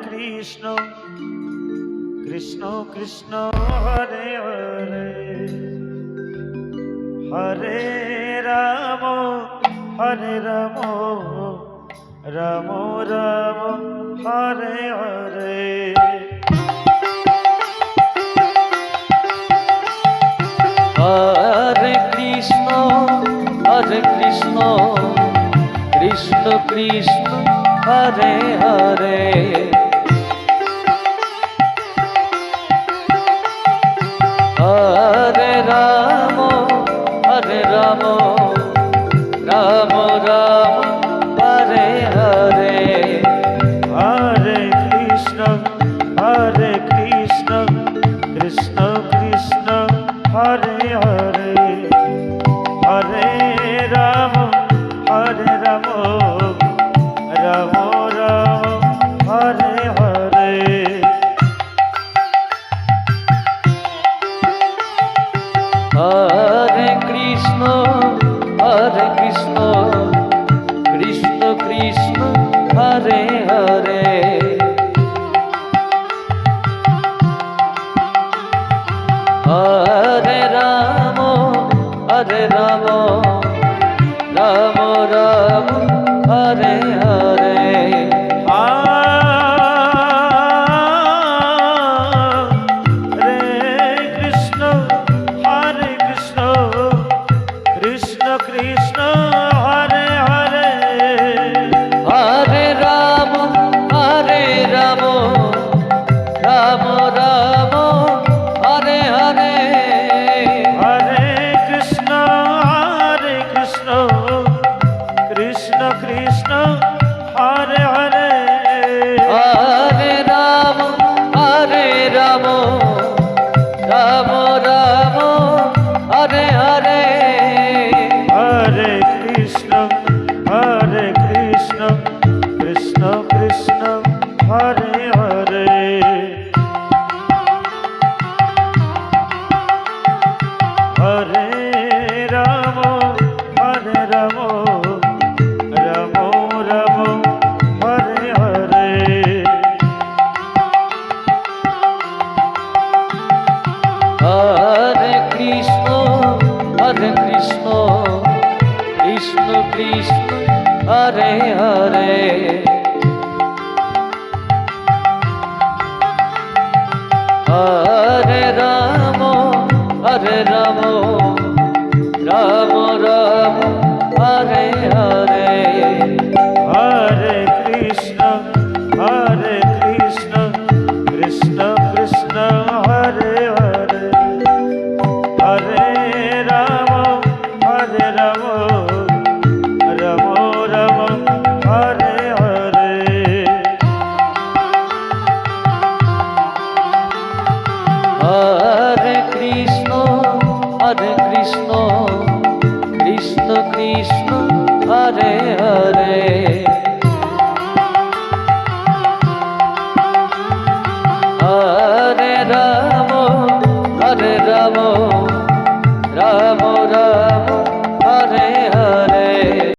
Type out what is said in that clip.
Krishna Krishna Krishna Hare Hare Hare Ram Hare Ram Ram Ram Hare Hare Hare Krishna Krishna Krishna Hare Hare Hare Ram Ram Ram Hare Hare Hare Krishna Krishna Krishna Hare Hare Hare Ram Ram Ram Hare Hare Hare Krishna Krishna Krishna Hare Hare Hare Ram Ram Ram Hare Hare Hare Krishna Krishna Krishna Hare Hare Hare Ram Ram Ram Hare Hare Hare Krishna Krishna Krishna Hare Hare Hare Ram Ram Ram Hare Hare Hare Krishna Krishna Krishna Hare Hare Hare Ram Ram Ram Hare Hare Hare Krishna Krishna Krishna Hare Hare Hare Ram Ram Ram Hare Hare Hare Krishna Krishna Krishna Hare Hare Hare Ram Ram Ram Hare Hare Hare Krishna Krishna Hare Hare Hare Ram